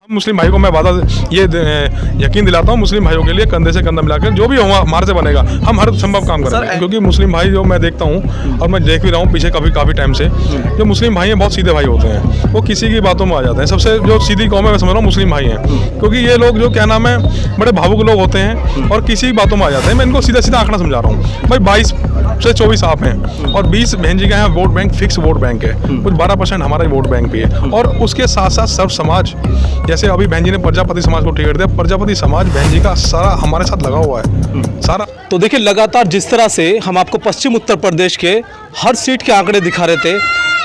मुस्लिम भाई को मैं वादा ये यकीन दिलाता हूँ, मुस्लिम भाइयों के लिए कंधे से कंधा मिलाकर जो भी हमारे से बनेगा हम हर संभव काम करेंगे। क्योंकि मुस्लिम भाई जो मैं देखता हूँ और मैं देख भी रहा हूँ पीछे काफ़ी टाइम से, जो मुस्लिम भाई हैं बहुत सीधे भाई होते हैं, वो किसी की बातों में आ जाते हैं। सबसे जो सीधी कौम है मैं समझ रहा हूँ मुस्लिम भाई हैं, क्योंकि ये लोग जो क्या नाम है बड़े भावुक लोग होते हैं और किसी बातों में आ जाते हैं। मैं इनको सीधा सीधा आंकड़ा समझा रहा हूँ भाई, 22 से 24 आप हैं और 20 बहन जी का है vote bank, fix vote bank है, कुछ 12% हमारा ही वोट बैंक भी है। और उसके साथ साथ सर्व समाज, जैसे अभी बहन जी ने प्रजापति समाज को टिकट दिया, प्रजापति समाज बहन जी का सारा हमारे साथ लगा हुआ है सारा। तो देखिए लगातार जिस तरह से हम आपको पश्चिम उत्तर प्रदेश के हर सीट के आंकड़े दिखा रहे थे,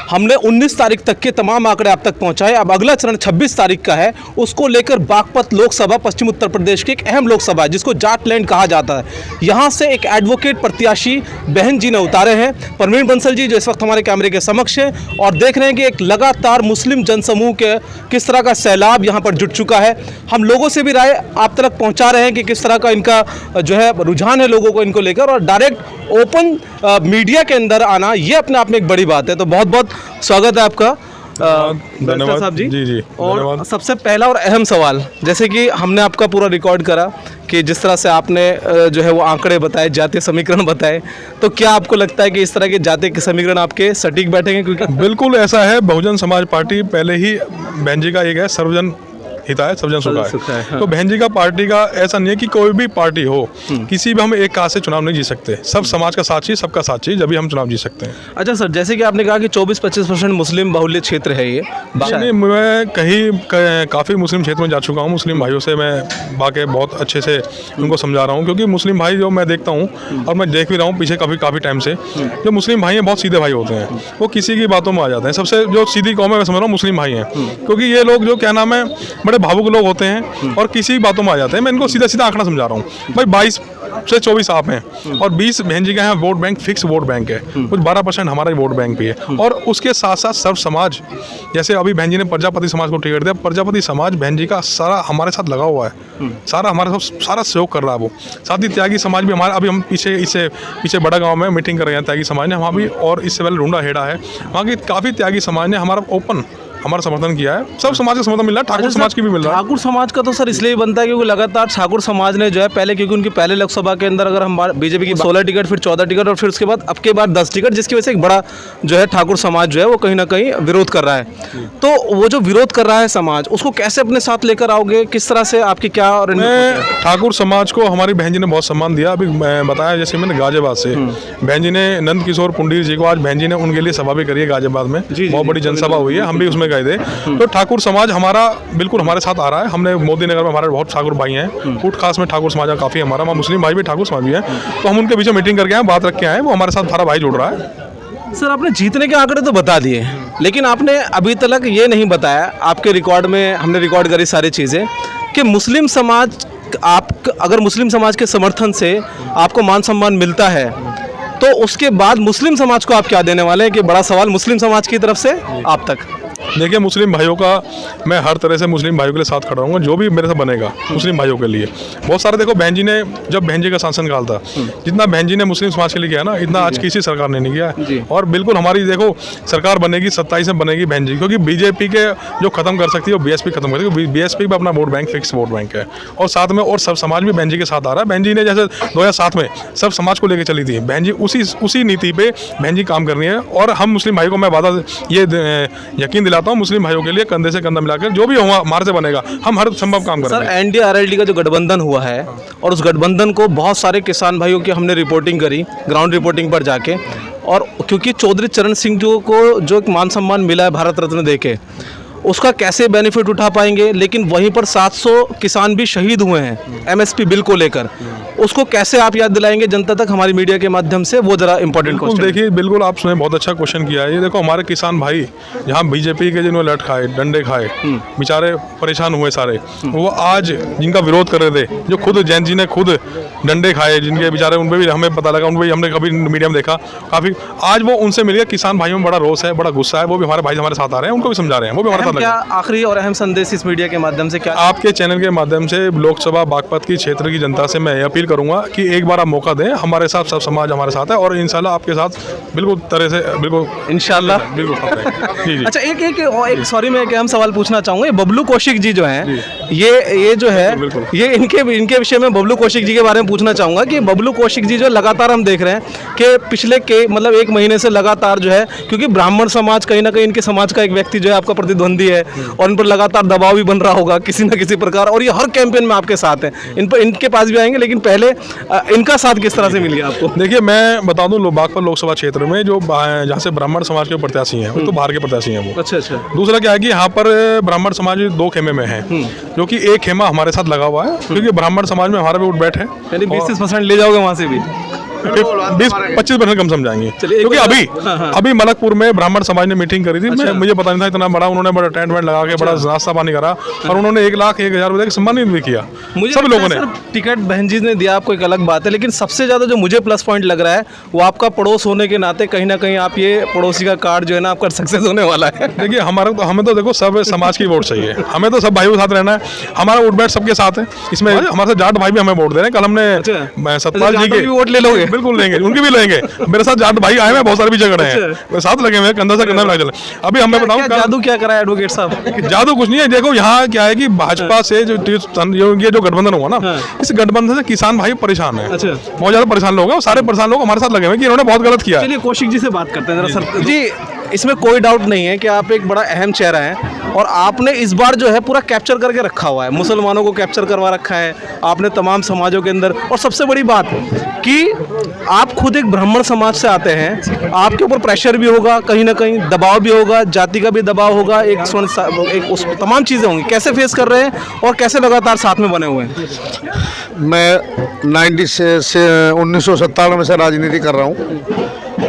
हमने 19 तारीख तक के तमाम आंकड़े आप तक पहुंचाए। अब अगला चरण 26 तारीख का है, उसको लेकर बागपत लोकसभा पश्चिम उत्तर प्रदेश की एक अहम लोकसभा है जिसको जाट लैंड कहा जाता है। यहां से एक एडवोकेट प्रत्याशी बहन जी ने उतारे हैं, परवीन बंसल जी, जो इस वक्त हमारे कैमरे के समक्ष है और देख रहे हैं कि एक लगातार मुस्लिम जनसमूह के किस तरह का सैलाब यहाँ पर जुट चुका है। हम लोगों से भी राय आप तक पहुँचा रहे हैं कि किस तरह का इनका जो है रुझान है लोगों को इनको लेकर, और डायरेक्ट ओपन मीडिया के अंदर आना ये अपने आप में एक बड़ी बात है। तो बहुत बहुत स्वागत है आपका धन्यवाद साहब जी। जी और धन्यवाद। सबसे पहला और अहम सवाल, जैसे कि हमने आपका पूरा रिकॉर्ड करा कि जिस तरह से आपने जो है वो आंकड़े बताए, जातीय समीकरण बताए, तो क्या आपको लगता है कि इस तरह के जातीय के समीकरण आपके सटीक बैठेंगे? क्योंकि बिल्कुल ऐसा है, बहुजन समाज पार्टी पहले ही बहन जी का एक है सर्वजन हिताय सर्वजन सुखाय। हाँ। तो बहन जी का पार्टी का ऐसा नहीं है कि कोई भी पार्टी हो, किसी भी हम एक काज से चुनाव नहीं जीत सकते। सब समाज का साथ चाहिए, सबका साथ चाहिए, जब भी हम चुनाव जीत सकते हैं। अच्छा सर, जैसे कि आपने कहा कि 24-25% मुस्लिम बाहुल्य क्षेत्र है ये, नहीं, मैं काफ़ी मुस्लिम क्षेत्र में जा चुका हूँ। मुस्लिम भाइयों से मैं बाकी बहुत अच्छे से उनको समझा रहा हूँ, क्योंकि मुस्लिम भाई जो मैं देखता हूँ और मैं देख भी रहा हूँ पीछे काफ़ी टाइम से, जो मुस्लिम भाई हैं बहुत सीधे भाई होते हैं, वो किसी की बातों में आ जाते हैं। सबसे जो सीधी कौम है मैं समझ रहा हूँ मुस्लिम भाई हैं, क्योंकि ये लोग जो क्या नाम है बड़े भावुक लोग होते हैं और किसी बातों में आ जाते हैं। मैं इनको सीधा सीधा आंकड़ा समझा रहा हूँ भाई, 22 से 24 आप हैं और 20 बहन जी का है vote bank, fix vote bank है, कुछ 12% हमारा ही वोट बैंक भी है। और उसके साथ साथ सर्व समाज, जैसे अभी बहन जी ने प्रजापति समाज को टिकट दिया, प्रजापति समाज बहन जी का सारा हमारे साथ लगा हुआ है, सारा हमारे साथ सारा सहयोग कर रहा है वो। साथ ही त्यागी समाज भी हमारा, अभी हम पीछे बड़ा गाँव में मीटिंग कर रहे हैं त्यागी समाज ने, वहाँ भी, और इससे पहले रुंडा हेड़ा है, वहाँ की काफ़ी त्यागी समाज ने हमारा ओपन हमारा समर्थन किया है। सब समाज का समर्थन मिल रहा है, ठाकुर समाज की भी मिल रहा है। ठाकुर समाज का तो सर इसलिए बनता है क्योंकि लगातार ठाकुर समाज ने जो है पहले, क्योंकि उनकी पहले लोकसभा के अंदर अगर हम बीजेपी की 16 टिकट, फिर 14 टिकट और फिर उसके बाद अब के बाद 10 टिकट, जिसकी वजह से एक बड़ा जो है ठाकुर समाज जो है वो कहीं ना कहीं विरोध कर रहा है। तो वो जो विरोध कर रहा है समाज, उसको कैसे अपने साथ लेकर आओगे, किस तरह से आपकी क्या? और ठाकुर समाज को हमारी बहन जी ने बहुत सम्मान दिया। अभी मैं बताया जैसे मैंने गाजियाबाद से बहन जी ने नंद किशोर पुंडीर जी को, आज बहन जी ने उनके लिए सभा भी करी है गाजियाबाद में, बहुत बड़ी जनसभा हुई है, हम भी उसमें गए थे। तो ठाकुर समाज हमारा बिल्कुल हमारे साथ आ रहा है। हमने मोदी नगर में हमारे बहुत ठाकुर भाई हैं, कूट खास में ठाकुर समाज काफ़ी हमारा, वहाँ मुस्लिम भाई भी ठाकुर समाज भी हैं, तो हम उनके पीछे मीटिंग करके आए, बात रख के आए, वो हमारे साथ सारा भाई जुड़ रहा है। सर आपने जीतने के आंकड़े तो बता दिए, लेकिन आपने अभी तक ये नहीं बताया, आपके रिकॉर्ड में हमने रिकॉर्ड करी सारी चीज़ें, कि मुस्लिम समाज, आप अगर मुस्लिम समाज के समर्थन से आपको मान सम्मान मिलता है तो उसके बाद मुस्लिम समाज को आप क्या देने वाले हैं? कि बड़ा सवाल मुस्लिम समाज की तरफ से आप तक। देखिए, मुस्लिम भाइयों का मैं हर तरह से मुस्लिम भाइयों के लिए साथ खड़ा रहूँगा, जो भी मेरे से बनेगा मुस्लिम भाइयों के लिए। बहुत सारे देखो, बहन जी ने जब बहन जी का शासनकाल था, जितना बहन जी ने मुस्लिम समाज के लिए किया ना, इतना आज किसी सरकार ने नहीं किया। और बिल्कुल हमारी देखो सरकार बनेगी 27 में बनेगी बहन जी, क्योंकि बीजेपी के जो खत्म कर सकती है वो बीएसपी खत्म कर सकती है। बीएसपी भी अपना vote bank, fix vote bank है, और साथ में और सब समाज भी बहन जी के साथ आ रहा है। बहन जी ने जैसे 2007 में सब समाज को लेकर चली थी, बहन जी उसी नीति पे बहन जी काम कर रही है। और हम मुस्लिम भाई को मैं वादा ये यकीन दिलाता हूँ, मुस्लिम भाइयों के लिए कंधे से कंधा मिलाकर जो भी हमारे से बनेगा हम हर संभव काम करेंगे। सर एनडीए आरएलडी का जो गठबंधन हुआ है, और उस गठबंधन को बहुत सारे किसान भाइयों की हमने रिपोर्टिंग करी, ग्राउंड रिपोर्टिंग पर जाके, और क्योंकि चौधरी चरण सिंह जी को जो एक मान सम्मान मिला है भारत रत्न देके, उसका कैसे बेनिफिट उठा पाएंगे? लेकिन वहीं पर 700 किसान भी शहीद हुए हैं एमएसपी बिल को लेकर, उसको कैसे आप याद दिलाएंगे जनता तक हमारी मीडिया के माध्यम से? वो जरा इंपॉर्टेंट क्वेश्चन। देखिए, बिल्कुल आपने बहुत अच्छा क्वेश्चन किया है। ये देखो, हमारे किसान भाई जहाँ बीजेपी के जिन्होंने लट खाए, डंडे खाए, बेचारे परेशान हुए सारे, वो आज जिनका विरोध कर रहे थे, जो खुद जैन जी ने खुद डंडे खाए, जिनके बेचारे, उन पर भी हमें पता लगा, उन पर हमने कभी मीडिया में देखा काफ़ी, आज वो उनसे मिल गया। किसान भाइयों में बड़ा रोष है, बड़ा गुस्सा है, वो भी हमारे भाई हमारे साथ आ रहे हैं, उनको भी समझा रहे हैं, वो भी हमारे साथ साथ क्या लगे। आखिरी और अहम संदेश इस मीडिया के माध्यम से क्या? आपके चैनल के माध्यम से लोकसभा बागपत की क्षेत्र की जनता से मैं ये अपील करूंगा कि एक बार आप मौका दें, हमारे साथ सब समाज हमारे साथ है और इंशाल्लाह आपके साथ बिल्कुल तरह से बिल्कुल इंशाल्लाह। बिल्कुल साथ रहेंगे। जी जी। अच्छा, एक सॉरी, मैं एक अहम सवाल पूछना चाहूँगा। ये बबलू कौशिक जी जो हैं, ये जो है, बिल्कुल। ये इनके विषय में बबलू कौशिक जी के बारे में पूछना चाहूँगा कि बबलू कौशिक जी जो लगातार हम देख रहे हैं कि पिछले मतलब 1 महीने से लगातार जो है, क्योंकि ब्राह्मण समाज कहीं ना कहीं इनके समाज का एक व्यक्ति जो है आपका प्रतिद्वंदी है और इन पर लगातार दबाव भी बन रहा होगा किसी न किसी प्रकार, और ये हर कैंपेन में आपके साथ हैं। इनके पास भी आएंगे, लेकिन पहले इनका साथ किस तरह से मिल गया आपको? देखिए, मैं बता दूं, बागपत लोकसभा क्षेत्र में जो जहाँ से ब्राह्मण समाज के प्रत्याशी हैं, वो तो बाहर के प्रत्याशी हैं वो। अच्छा अच्छा। दूसरा क्या है कि यहाँ पर ब्राह्मण समाज 2 खेमे में है, जो कि एक खेमा हमारे साथ लगा हुआ है, क्योंकि ब्राह्मण समाज में हमारा भी उठ बैठ है। यानी 20% ले जाओगे वहाँ से भी? 20-25% कम समझाएंगे, चलिए, क्योंकि हाँ। अभी मलकपुर में ब्राह्मण समाज ने मीटिंग करी थी। मुझे पता नहीं था इतना बड़ा, उन्होंने बड़ा टेंट वेंट लगा के बड़ा नाश्ता पानी करा और उन्होंने 1,01,000 रुपए का सम्मानित भी किया सब लोगों ने। टिकट बहन जी ने दिया आपको, एक अलग बात है, लेकिन सबसे ज्यादा जो मुझे प्लस पॉइंट लग रहा है वो आपका पड़ोस होने के नाते कहीं ना कहीं आप ये पड़ोसी का कार्ड जो है ना आपका सक्सेस होने वाला है। देखिए, हमें तो देखो सब समाज की वोट चाहिए, हमें तो सब भाइयों के साथ रहना है, हमारा उठ बैठ सबके साथ है। इसमें हमारे साथ जाट भाई भी हमें वोट दे रहे हैं। कल हमने सतपाल जी के वोट ले लोगे? बिल्कुल लेंगे, उनके भी लेंगे। मेरे साथ जाट भाई आए हैं, बहुत सारे भी झगड़े हैं, साथ लगे हुए, कंधा से कंधा मिला चले। अभी हमें बताऊं, जादू क्या करा एडवोकेट साहब? जादू कुछ नहीं है। देखो, यहाँ क्या है कि भाजपा से ये जो गठबंधन हुआ ना, इस गठबंधन से किसान भाई परेशान है, अच्छा। बहुत ज्यादा परेशान लोग हैं। सारे परेशान लोग हमारे साथ लगे हुए कि इन्होंने बहुत गलत किया है। चलिए कौशिक जी से बात करते हैं जरा सर जी। इसमें कोई डाउट नहीं है कि आप एक बड़ा अहम चेहरा हैं और आपने इस बार जो है पूरा कैप्चर करके रखा हुआ है, मुसलमानों को कैप्चर करवा रखा है आपने तमाम समाजों के अंदर। और सबसे बड़ी बात कि आप खुद एक ब्राह्मण समाज से आते हैं, आपके ऊपर प्रेशर भी होगा, कहीं ना कहीं दबाव भी होगा, जाति का भी दबाव होगा, उस तमाम चीज़ें होंगी। कैसे फेस कर रहे हैं और कैसे लगातार साथ में बने हुए हैं? मैं 1997 से राजनीति कर रहा हूँ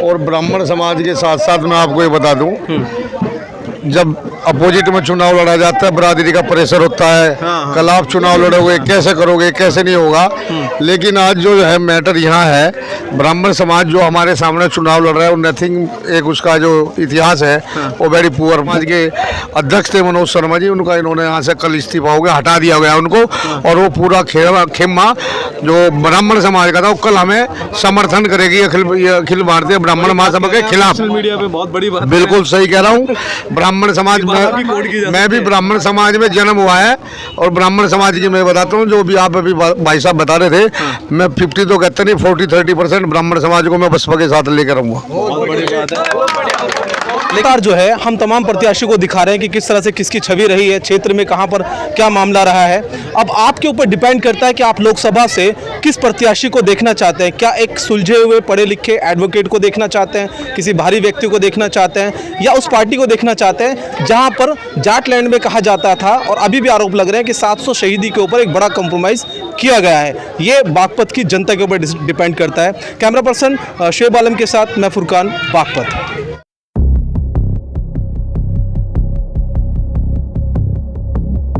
और ब्राह्मण समाज के साथ साथ मैं आपको ये बता दूं, जब अपोजिट में चुनाव लड़ा जाता है बरादरी का प्रेशर होता है, कल आप चुनाव लड़ोगे, कैसे करोगे, कैसे नहीं होगा। लेकिन आज जो है मैटर यहाँ है, ब्राह्मण समाज जो हमारे सामने चुनाव लड़ रहा है वो नथिंग, एक उसका जो इतिहास है वो वेरी पुअर। समाज के अध्यक्ष थे मनोज शर्मा जी, उनका इन्होंने यहाँ से कल इस्तीफा हो गया, हटा दिया गया उनको, और वो पूरा खेमा जो ब्राह्मण समाज का था वो कल हमें समर्थन करेगी अखिल भारतीय ब्राह्मण महासभा के खिलाफ। मीडिया पे बहुत बड़ी बात, बिल्कुल सही कह रहा हूँ। ब्राह्मण समाज में, मैं भी ब्राह्मण समाज में जन्म हुआ है और ब्राह्मण समाज की मैं बताता हूँ, जो भी आप अभी भाई साहब बता रहे थे, मैं 50 तो कहते नहीं, 40-30% ब्राह्मण समाज को मैं बसपा के साथ लेकर आऊँगा। बहुत बड़ी बात है। लेकिन जो है हम तमाम प्रत्याशी को दिखा रहे हैं कि किस तरह से किसकी छवि रही है क्षेत्र में, कहां पर क्या मामला रहा है। अब आपके ऊपर डिपेंड करता है कि आप लोकसभा से किस प्रत्याशी को देखना चाहते हैं। क्या एक सुलझे हुए पढ़े लिखे एडवोकेट को देखना चाहते हैं, किसी भारी व्यक्ति को देखना चाहते हैं, या उस पार्टी को देखना चाहते हैं जहां पर जाट लैंड में कहा जाता था और अभी भी आरोप लग रहे हैं कि 700 शहीदी के ऊपर एक बड़ा कंप्रोमाइज़ किया गया है। ये बागपत की जनता के ऊपर डिपेंड करता है। कैमरा पर्सन शुएब आलम के साथ मैं फुरकान, बागपत।